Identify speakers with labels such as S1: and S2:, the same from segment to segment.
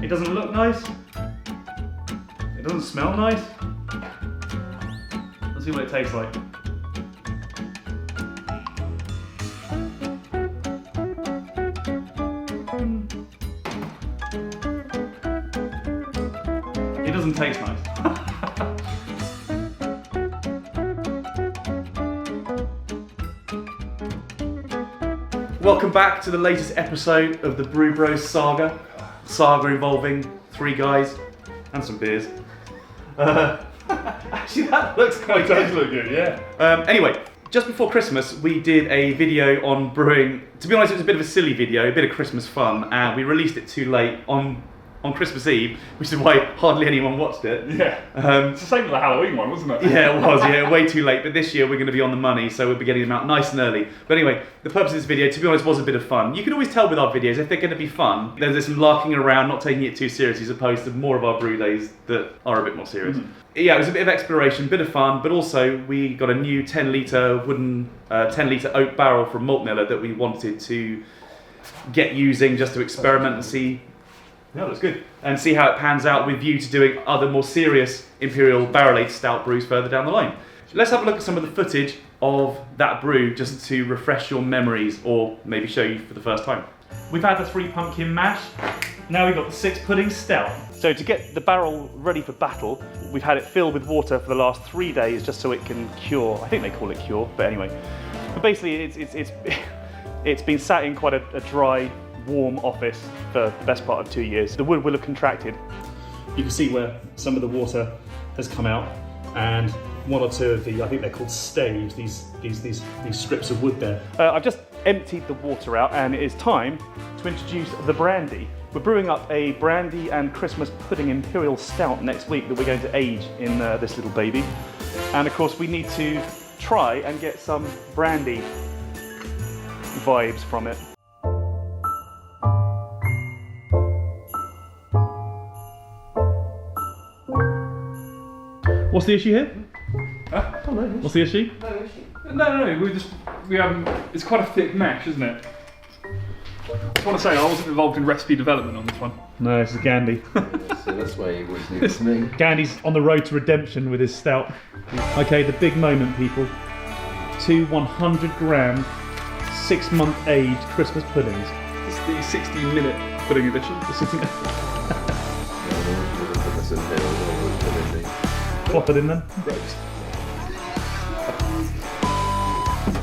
S1: It doesn't look nice. It doesn't smell nice. Let's see what it tastes like. It doesn't taste nice. Welcome back to the latest episode of the Brew Bros saga. Saga involving 3 guys and some beers. Actually, that looks quite good.
S2: It does look good, yeah.
S1: Anyway, just before Christmas, we did a video on brewing. To be honest, it was a bit of a silly video, a bit of Christmas fun, and we released it too late on Christmas Eve, which is why hardly anyone watched it.
S2: Yeah. It's the same as the Halloween one, wasn't it?
S1: Yeah, it was, yeah, way too late. But this year we're going to be on the money, so we'll be getting them out nice and early. But anyway, the purpose of this video, to be honest, was a bit of fun. You can always tell with our videos if they're going to be fun. There's some larking around, not taking it too seriously, as opposed to more of our brew days that are a bit more serious. Yeah, it was a bit of exploration, bit of fun, but also we got a new 10-litre wooden, 10-litre oak barrel from Malt Miller that we wanted to get using just to experiment and see. Yeah, that's good. And see how it pans out with view to doing other more serious imperial barrel-aged stout brews further down the line. Let's have a look at some of the footage of that brew just to refresh your memories or maybe show you for the first time. We've had the 3 pumpkin mash. Now we've got the 6 pudding stout. So to get the barrel ready for battle, we've had it filled with water for the last 3 days just so it can cure. I think they call it cure, but anyway. But basically it's been sat in quite a dry, warm office for the best part of 2 years. The wood will have contracted. You can see where some of the water has come out, and 1 or 2 of the, I think they're called staves, these strips of wood there. I've just emptied the water out, and it is time to introduce the brandy. We're brewing up a brandy and Christmas pudding imperial stout next week that we're going to age in this little baby. And of course we need to try and get some brandy vibes from it. What's the issue here?
S2: Huh?
S1: Oh, no. What's the issue?
S2: No issue. No. We haven't. It's quite a thick mash, isn't it? I just want to say I wasn't involved in recipe development on this one.
S1: No, this is Gandhi.
S3: So that's why you always leave it to me.
S1: Gandhi's on the road to redemption with his stout. Okay, the big moment, people. 2 100-gram, 6-month aged Christmas puddings.
S2: It's the 60-minute pudding edition.
S1: Plop it in then.
S2: Right.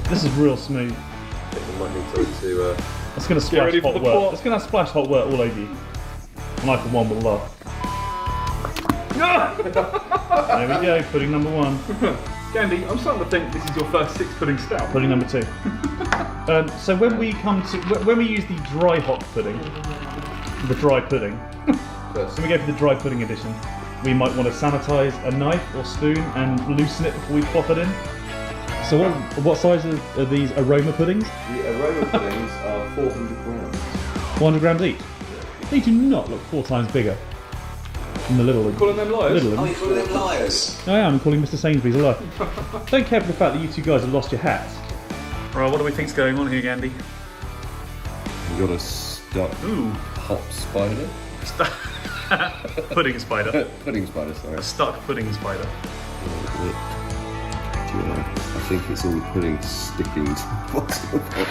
S1: This is real smooth.
S3: I might need to
S1: It's going to splash
S2: ready for
S1: hot
S2: the
S1: wort.
S2: pot.
S1: It's going to splash hot wort all over you. And I for one will laugh. There we go, pudding number 1.
S2: Gandhi, I'm starting to think this is your first 6 pudding stout.
S1: Pudding number 2. So when we use the dry hop pudding, the dry pudding, when we go for the dry pudding edition, we might want to sanitise a knife or spoon and loosen it before we plop it in. So what size are these aroma puddings?
S3: The aroma puddings are 400 grams.
S1: 400 grams each? They do not look 4 times bigger than the little.
S2: Calling them liars?
S1: Little
S4: Oh, you're calling them liars?
S1: I am calling Mr. Sainsbury's a liar. Don't care for the fact that you 2 guys have lost your hats.
S2: Right, what do we think's going on here, Gandhi?
S3: You got a stuck hop spider?
S1: Pudding spider.
S3: Pudding spider, sorry.
S1: A stuck pudding spider.
S3: I think it's all the pudding sticking to the bottom of it.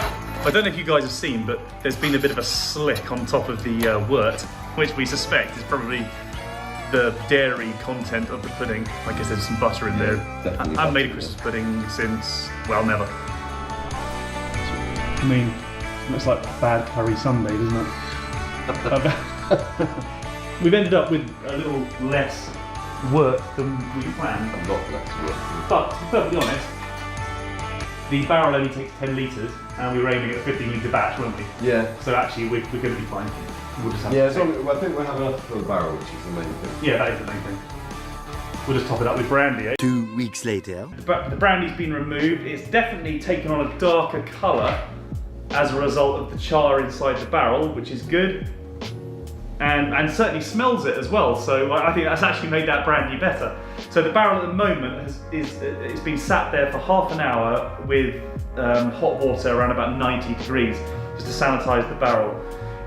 S1: I don't know if you guys have seen, but there's been a bit of a slick on top of the wort, which we suspect is probably the dairy content of the pudding. I guess there's some butter in there.
S3: Definitely
S1: I haven't made a
S3: butter,
S1: Christmas pudding since, well, never. I mean, it looks like a bad curry Sunday, doesn't it? We've ended up with a little less wort than we planned.
S3: I'm not less work.
S1: But to be perfectly honest, the barrel only takes 10 litres and we were aiming at a 15-litre batch, weren't we?
S3: Yeah.
S1: So actually we're going to be fine. We'll just have
S3: Yeah,
S1: to
S3: I think we'll have enough for the barrel, which is the main thing.
S1: yeah, that is the main thing. We'll just top it up with brandy, eh?
S4: 2 weeks later.
S1: The brandy's been removed. It's definitely taken on a darker colour as a result of the char inside the barrel, which is good. And certainly smells it as well, so I think that's actually made that brandy better. So the barrel at the moment it's been sat there for half an hour with hot water around about 90 degrees just to sanitise the barrel.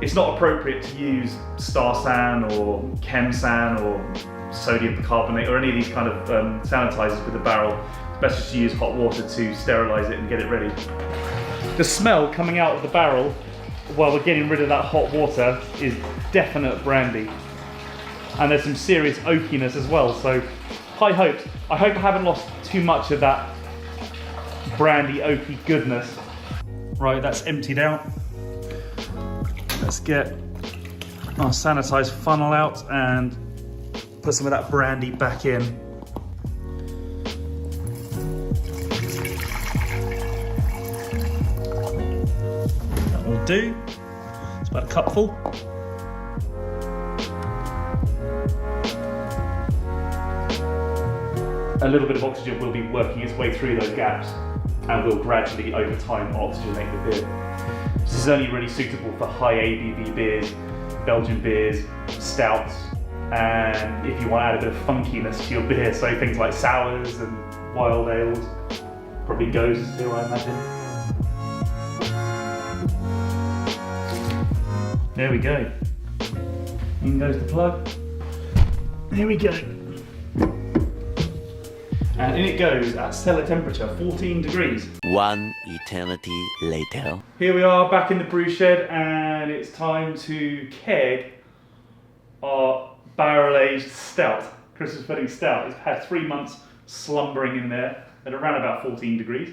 S1: It's not appropriate to use Star San or Chem San or sodium bicarbonate or any of these kind of sanitizers with the barrel. It's best just to use hot water to sterilize it and get it ready. The smell coming out of the barrel while we're getting rid of that hot water is definite brandy. And there's some serious oakiness as well, so high hopes. I hope I haven't lost too much of that brandy oaky goodness. Right, that's emptied out. Let's get our sanitized funnel out and put some of that brandy back in. That will do. It's about a cupful. A little bit of oxygen will be working its way through those gaps and will gradually, over time, oxygenate the beer. This is only really suitable for high ABV beers, Belgian beers, stouts, and if you want to add a bit of funkiness to your beer, so things like sours and wild ales, probably goes too, I imagine. There we go. In goes the plug. There we go. And in it goes at cellar temperature, 14 degrees.
S4: One eternity later.
S1: Here we are back in the brew shed, and it's time to keg our barrel-aged stout, Christmas pudding stout. It's had 3 months slumbering in there at around about 14 degrees.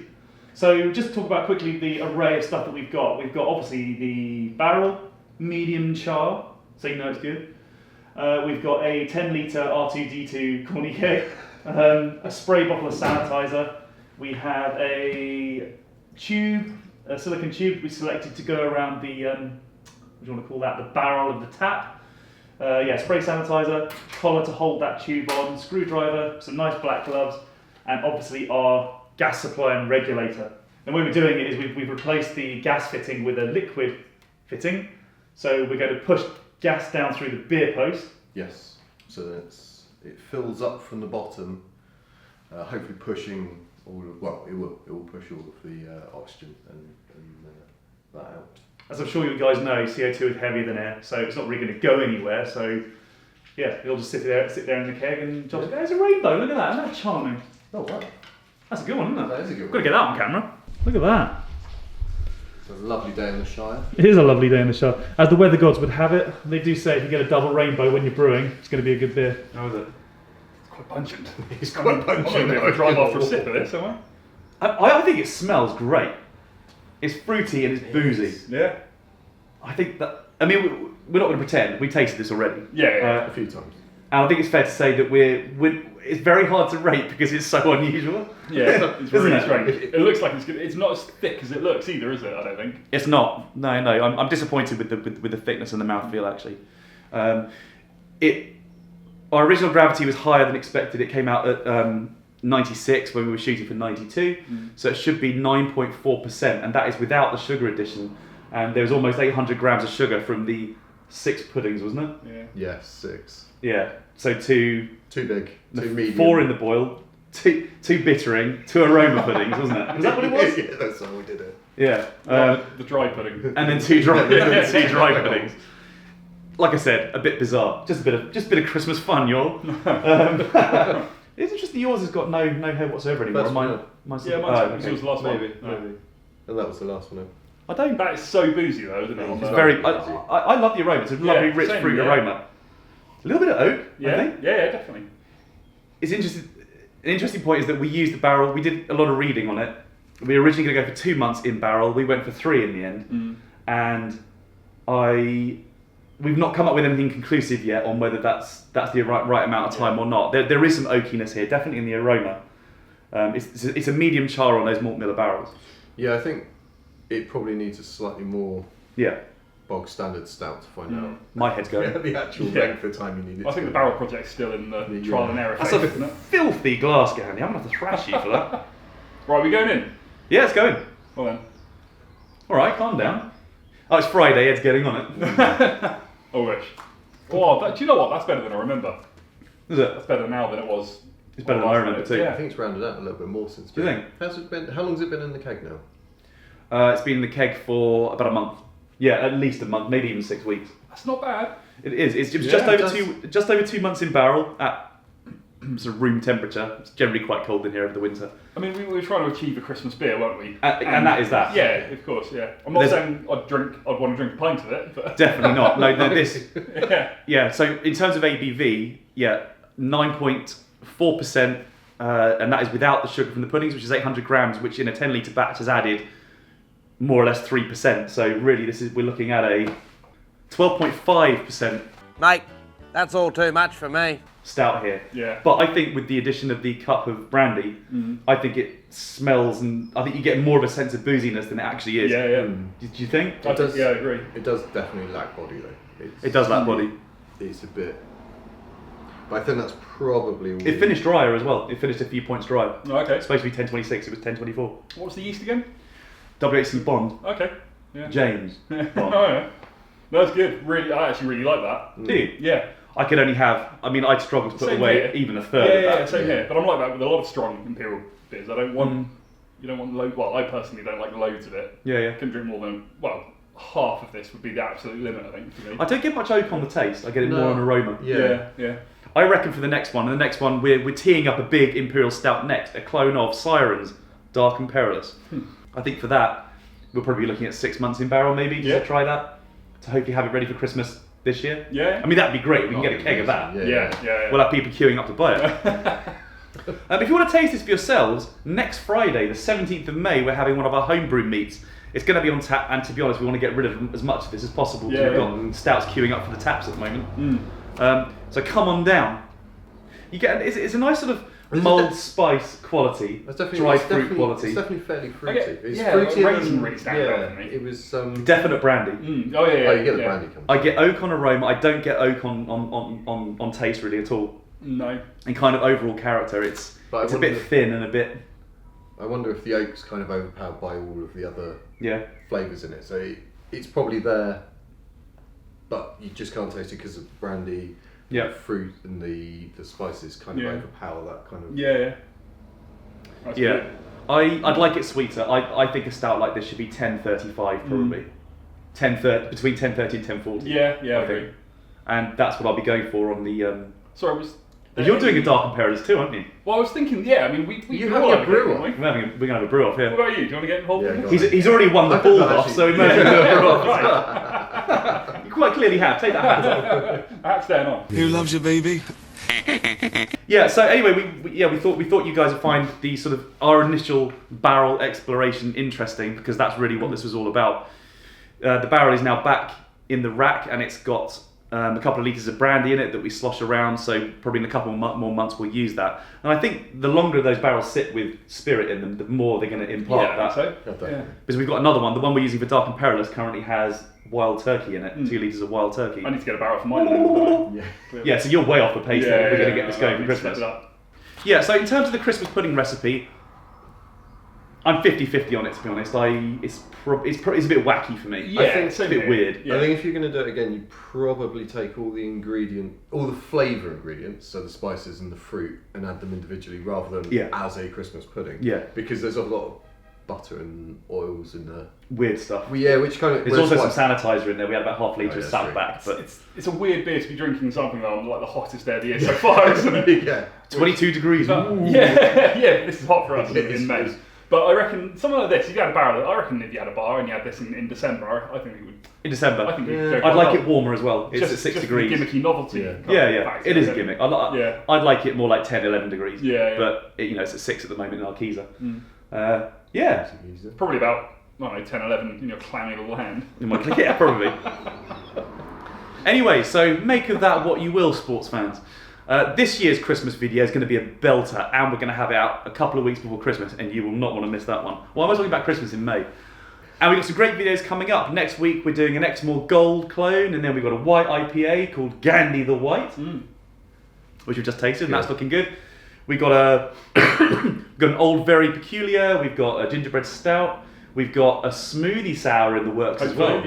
S1: So just to talk about quickly the array of stuff that we've got. We've got obviously the barrel, medium char, so you know it's good. We've got a 10 litre R2D2 corny keg. A spray bottle of sanitizer. We have a tube, a silicone tube we selected to go around the, what do you want to call that, the barrel of the tap. Spray sanitizer, collar to hold that tube on, screwdriver, some nice black gloves, and obviously our gas supply and regulator. And the way we're doing it is we've replaced the gas fitting with a liquid fitting. So we're going to push gas down through the beer post.
S5: Yes, so that it fills up from the bottom, hopefully pushing all of, well, it will push all of the oxygen and that out.
S1: As I'm sure you guys know, CO2 is heavier than air, so it's not really going to go anywhere. So yeah, it'll just sit there in the keg and just, there's a rainbow, look at that, isn't that charming?
S5: Oh wow.
S1: That's a good one, isn't it?
S5: That is a good one.
S1: Got to get that on camera. Look at that.
S5: It's a lovely day in the Shire.
S1: It is a lovely day in the Shire. As the weather gods would have it, they do say if you get a double rainbow when you're brewing, it's going to be a good beer.
S2: How is it? It's quite pungent.
S5: It's quite pungent.
S2: I'm going to drive off for a sip of this, am I?
S1: I think it smells great. It's fruity and it's boozy.
S2: Yeah.
S1: I think that, I mean, we're not going to pretend. We tasted this already.
S2: Yeah.
S5: A few times.
S1: And I think it's fair to say that it's very hard to rate because it's so unusual.
S2: Yeah, it's really
S1: Isn't it?
S2: strange. It looks like it's good. It's not as thick as it looks either, is it? I don't think.
S1: It's not. No. I'm disappointed with the thickness and the mouthfeel actually. Our original gravity was higher than expected. It came out at 96 when we were shooting for 92, so it should be 9.4%, and that is without the sugar addition. And there was almost 800 grams of sugar from the 6 puddings, wasn't it?
S2: Yeah.
S5: Yes, 6.
S1: Yeah. So 2,
S5: Too big, too medium.
S1: 4 in the boil, 2 bittering, 2 aroma puddings, wasn't it? Was that what it was?
S5: Yeah, that's how we did it.
S1: Yeah.
S2: The dry pudding.
S1: And then 2 dry, puddings. Like I said, a bit bizarre. Just a bit of Christmas fun, y'all. It's interesting. Yours has got no head whatsoever anymore.
S5: That's
S1: Mine's
S2: Mine's yours the last one.
S5: Maybe. And that was the last one.
S1: I don't.
S2: That is so boozy though, isn't it?
S5: It's
S1: It's
S5: very-
S1: I love the aroma. It's a lovely, rich
S2: same,
S1: fruit
S2: yeah.
S1: aroma. A little bit of oak. I think.
S2: Yeah, definitely.
S1: It's interesting. An interesting point is that we used the barrel. We did a lot of reading on it. We were originally going to go for 2 months in barrel. We went for 3 in the end, and we've not come up with anything conclusive yet on whether that's the right amount of time or not. There is some oakiness here, definitely in the aroma. It's a medium char on those malt miller barrels.
S5: Yeah, I think it probably needs a slightly more bog standard stout to find out.
S1: My head's going.
S5: The actual length of time you need it.
S2: I think the barrel project's still in the trial and error
S1: That's
S2: phase,
S1: a
S2: isn't it?
S1: filthy glass, Gandhi. I'm going to have to thrash you for that.
S2: Right, we going in?
S1: Yeah, it's going.
S2: Well then.
S1: All right, calm down. Oh, it's Friday. Ed's getting on it.
S2: I wish. Oh, do you know what? That's better than I remember.
S1: Is it?
S2: That's better now than it was.
S1: It's better than I remember too.
S5: I think it's rounded out a little bit more since.
S1: Do you think?
S5: How long has it been in the keg now?
S1: It's been in the keg for about a month. Yeah, at least a month, maybe even 6 weeks.
S2: That's not bad.
S1: It is. It's
S5: Yeah,
S1: just over 2 months in barrel at sort of room temperature. It's generally quite cold in here over the winter.
S2: I mean, we were trying to achieve a Christmas beer, weren't we?
S1: And that is that.
S2: Yeah, of course. Yeah. I'm not saying I'd want to drink a pint of it, but
S1: Definitely not. No, this.
S2: yeah.
S1: Yeah. So in terms of ABV, 9.4%, and that is without the sugar from the puddings, which is 800 grams, which in a 10-litre batch has added more or less 3%. So really, we're looking at a 12.5%
S6: Mate, that's all too much for me.
S1: stout here.
S2: Yeah.
S1: But I think with the addition of the cup of brandy, I think it smells, and I think you get more of a sense of booziness than it actually is.
S2: Yeah, yeah.
S1: Do you think?
S2: I agree.
S5: It does definitely lack body though.
S1: It does lack body.
S5: It's a bit. But I think that's probably.
S1: It finished drier as well. It finished a few points dry.
S2: Oh, okay.
S1: It's supposed to be 1026. It was 1024.
S2: What was the yeast again?
S1: WHC Bond.
S2: Okay. Yeah.
S1: James.
S2: Oh
S1: Bond.
S2: yeah. That's good. Really, I actually really like that.
S1: Do you?
S2: Yeah.
S1: I could only have. I mean, I'd struggle to put
S2: Same
S1: away
S2: here.
S1: even a third
S2: Yeah,
S1: of that.
S2: same here. But I'm like that with a lot of strong imperial beers. I don't want. You don't want loads. Well, I personally don't like loads of it.
S1: Yeah.
S2: Couldn't drink more than half of this would be the absolute limit. I think for me.
S1: I don't get much oak on the taste. I get it more on aroma.
S2: Yeah.
S1: I reckon for the next one, we're teeing up a big imperial stout next, a clone of Siren's Dark and Perilous. I think for that, we'll probably be looking at 6 months in barrel maybe, just to try that, to hopefully have it ready for Christmas this year.
S2: Yeah.
S1: I mean, that'd be great. We can get a keg of that.
S2: Yeah.
S1: We'll have people queuing up to buy it. If you want to taste this for yourselves, next Friday, the 17th of May, we're having one of our homebrew meets. It's going to be on tap, and to be honest, we want to get rid of as much of this as possible.
S2: Yeah,
S1: We've got stouts queuing up for the taps at the moment. So come on down. You get it's a nice sort of mulled spice quality, dry fruit quality.
S5: It's definitely fairly fruity. It's
S2: fruity.
S5: fruity
S2: Raisin really stands out for me.
S5: It was
S1: Definite brandy.
S2: Oh yeah.
S5: Oh, you get the brandy coming.
S1: I get oak on aroma. I don't get oak on taste really at all.
S2: No.
S1: And kind of overall character, it's a bit thin and a bit.
S5: I wonder if the oak's kind of overpowered by all of the other flavours in it. So it's probably there, but you just can't taste it because of brandy. Fruit and the spices kind of overpower that kind of.
S2: Yeah. That's good.
S1: I'd like it sweeter. I think a stout like this should be 10.35 probably. 10.30 between 10.30 and 10.40.
S2: Yeah, I agree.
S1: And that's what I'll be going for on the.
S2: Sorry, was.
S1: You're doing a dark and perilous too, aren't you?
S2: Well, I was thinking, I mean, we
S5: you have a brew off.
S1: We're gonna have a brew off here.
S2: What about you? Do you want to get involved in this?
S1: He's already won the ball off, so we might as well do a brew off.
S2: Right.
S1: You quite clearly have. Take that hat off.
S2: Hat's down on.
S3: Who loves you, baby?
S1: Yeah. So anyway, we thought you guys would find the sort of our initial barrel exploration interesting, because that's really what this was all about. The barrel is now back in the rack, and it's got a couple of litres of brandy in it that we slosh around, so probably in a couple more months we'll use that. And I think the longer those barrels sit with spirit in them, the more they're going to impart that. Because we've got another one. The one we're using for Dark and Perilous currently has wild turkey in it, 2 litres of wild turkey.
S2: I need to get a barrel for mine.
S1: Yeah, so you're way off the pace there. We're going to get this going for Christmas. Yeah, so in terms of the Christmas pudding recipe, I'm 50-50 on it, to be honest. It's a bit wacky for me.
S2: Yeah,
S1: I think it's a bit weird.
S5: I think if you're going to do it again, you probably take all the flavour ingredients, so the spices and the fruit, and add them individually rather than as a Christmas pudding. Yeah. Because there's a lot of butter and oils in there.
S1: Weird stuff.
S5: Well, yeah, which kind of.
S1: There's also some sanitizer in there. We had about half a litre of salt back, but
S2: it's a weird beer to be drinking something on like the hottest day of the year so far, isn't it?
S1: 22 degrees.
S2: This is hot for us in May. But I reckon something like this, if you had a barrel, I reckon if you had a bar and you had this in December, I think we would.
S1: In December?
S2: I think
S1: I'd like it warmer as well. It's at 6 degrees.
S2: Just gimmicky novelty.
S1: Yeah. It is a gimmick. I'd like it more like 10, 11 degrees. But it's at 6 at the moment in Arquiza.
S2: Probably about, 10, 11 in your clammy little hand.
S1: Yeah, probably. Anyway, so make of that what you will, sports fans. This year's Christmas video is going to be a belter, and we're going to have it out a couple of weeks before Christmas, and you will not want to miss that one. Well, I was talking about Christmas in May. And we've got some great videos coming up. Next week, we're doing an Exmoor Gold clone, and then we've got a white IPA called Gandhi the White, which we've just tasted, and that's looking good. We've got an Old Very Peculiar, we've got a gingerbread stout, we've got a smoothie sour in the works as well.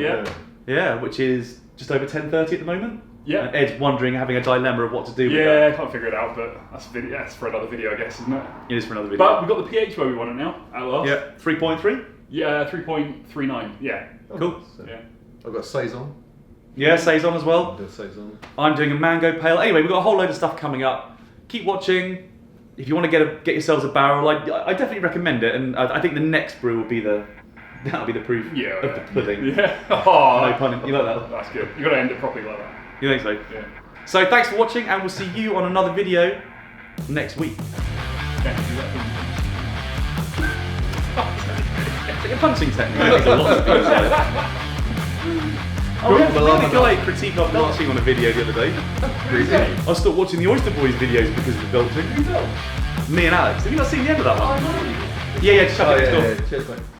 S1: Yeah, which is just over 10.30 at the moment.
S2: Yeah.
S1: And Ed's wondering, having a dilemma of what to do with that.
S2: Yeah, I can't figure it out, but that's for another video, I guess, isn't it?
S1: It is for another video.
S2: But we've got the pH where we want it now, at last.
S1: Yeah, 3.3?
S2: Yeah, 3.39, yeah.
S1: Cool.
S2: Yeah.
S5: I've got saison.
S1: Yeah, saison as well.
S5: I'll do a saison.
S1: I'm doing a mango pale. Anyway, we've got a whole load of stuff coming up. Keep watching. If you want to get yourselves a barrel, I definitely recommend it. And I think the next brew will be that'll be the proof of the pudding.
S2: Yeah. Oh,
S1: No pun. You like that?
S2: that's good. You got to end it properly like that.
S1: You think so?
S2: Yeah.
S1: So thanks for watching, and we'll see you on another video next week. It's like a punching technique. There's a lot of things like that. Oh, we had a guy critique our belching on a video the other day. I stopped watching the Oyster Boys videos because of the belching. Me and Alex. Have you not seen the end of that one? Yeah, just shut it.
S5: Cheers, mate.